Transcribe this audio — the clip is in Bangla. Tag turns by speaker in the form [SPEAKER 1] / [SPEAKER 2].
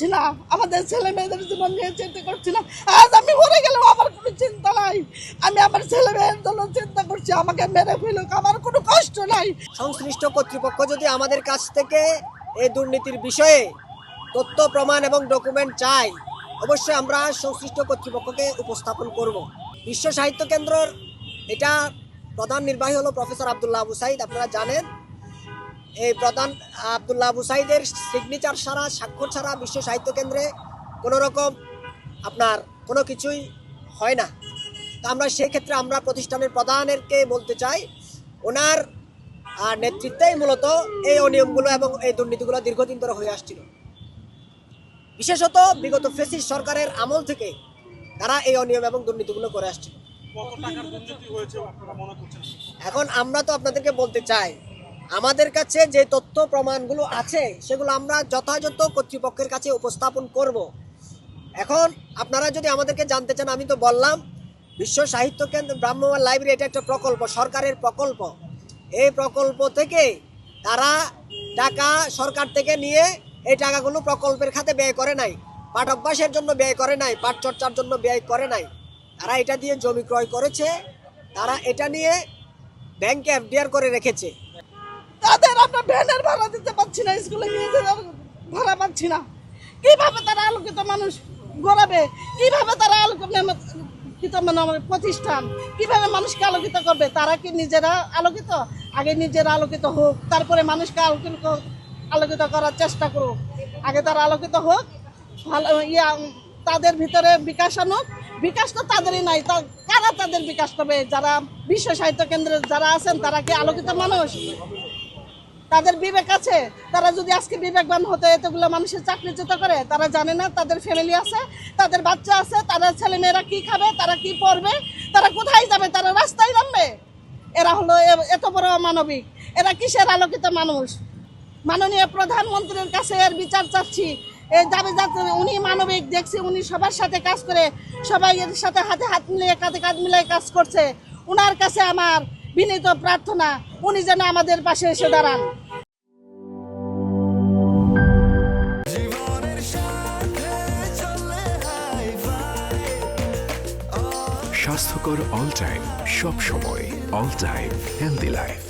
[SPEAKER 1] করছি না, আমাদের ছেলে মেয়েদের জীবন নিয়ে চিন্তা করছি না। আজ আমি মরে গেলেও আমার কোনো চিন্তা নাই, আমি আমার ছেলে মেয়ের জন্য চিন্তা করছি। আমাকে মেরে ফেলুক, আমার কোনো কষ্ট নাই।
[SPEAKER 2] সংশ্লিষ্ট কর্তৃপক্ষ যদি আমাদের কাছ থেকে এই দুর্নীতির বিষয়ে তথ্য প্রমাণ এবং ডকুমেন্ট চাই, অবশ্যই আমরা সংশ্লিষ্ট কর্তৃপক্ষকে উপস্থাপন করব। বিশ্ব সাহিত্য কেন্দ্রের এটা প্রধান নির্বাহী হলো প্রফেসর আব্দুল্লাহ আবু সাইদ। আপনারা জানেন এই প্রধান আব্দুল্লাহ আবু সাইদের সিগনেচার ছাড়া, স্বাক্ষর ছাড়া বিশ্ব সাহিত্য কেন্দ্রে কোনো রকম আপনার কোনো কিছুই হয় না। তা আমরা সেই ক্ষেত্রে আমরা প্রতিষ্ঠানের প্রধানেরকে বলতে চাই, ওনার নেতৃত্বেই মূলত এই অনিয়মগুলো এবং এই দুর্নীতিগুলো দীর্ঘদিন ধরে হয়ে আসছিল। বিশেষত বিগত ফ্যাসিস্ট সরকারের আমল থেকে তারা এই অনিয়ম এবং দুর্নীতিগুলো করে আসছিল। এখন আমরা তো আপনাদেরকে বলতে চাই, আমাদের কাছে যে তথ্য প্রমাণগুলো আছে সেগুলো আমরা যথাযথ কর্তৃপক্ষের কাছে উপস্থাপন করব। এখন আপনারা যদি আমাদেরকে জানতে চান, আমি তো বললাম বিশ্ব সাহিত্য কেন্দ্র ভ্রাম্যমাণ লাইব্রেরি এটা একটা প্রকল্প, সরকারের প্রকল্প। এই প্রকল্প থেকে তারা টাকা সরকার থেকে নিয়ে এই টাকাগুলো প্রকল্পের খাতে ব্যয় করে নাই, পাঠ অভ্যাসের জন্য ব্যয় করে নাই, পাঠ চর্চার জন্য ব্যয় করে নাই। তারা এটা দিয়ে জমি ক্রয় করেছে, তারা এটা নিয়ে ব্যাংকে এফডিআর করে রেখেছে।
[SPEAKER 1] তাদের আমরা ভ্যানের ভাড়া দিতে পারছি না, স্কুলে নিয়ে যেতে ভাড়া পাচ্ছি না। কিভাবে তারা আলোকিত মানুষ গড়াবে, কিভাবে তারা আলোকিত প্রতিষ্ঠান কিভাবে মানুষকে আলোকিত করবে? তারা কি নিজেরা আলোকিত? আগে নিজেরা আলোকিত হোক, তারপরে মানুষকে আলোকিত করার চেষ্টা করুক। আগে তারা আলোকিত হোক, ভালো তাদের ভিতরে বিকাশ আনুক। বিকাশ তো তাদেরই নাই, কারা তাদের বিকাশ করবে? যারা বিশ্ব সাহিত্য কেন্দ্রে যারা আছেন তারা কি আলোকিত মানুষ? তাদের বিবেক আছে? তারা যদি আজকে বিবেকবান হতো এতগুলো মানুষের চাকরিচ্যুত করে, তারা জানে না তাদের ফ্যামিলি আছে, তাদের বাচ্চা আছে, তাদের ছেলে মেয়েরা কি খাবে, তারা কি পড়বে, তারা কোথায় যাবে, তারা রাস্তায় নামবে? এরা হলো এত বড় মানবিক, এরা কিসের আলোকিত মানুষ? মাননীয় প্রধানমন্ত্রীর কাছে এর বিচার চাচ্ছি। এই দাবি যাচ্ছে উনি মানবিক, দেখছি উনি সবার সাথে কাজ করে, সবাই এর সাথে হাতে হাত মিলিয়ে কাঁধে কাঁধ মিলিয়ে কাজ করছে। উনার কাছে আমার বিনীত প্রার্থনা, উনি যেন আমাদের পাশে এসে দাঁড়ান।
[SPEAKER 3] স্বাস্থ্যকর অল টাইম, সব সময় অল টাইম হেলদি লাইফ।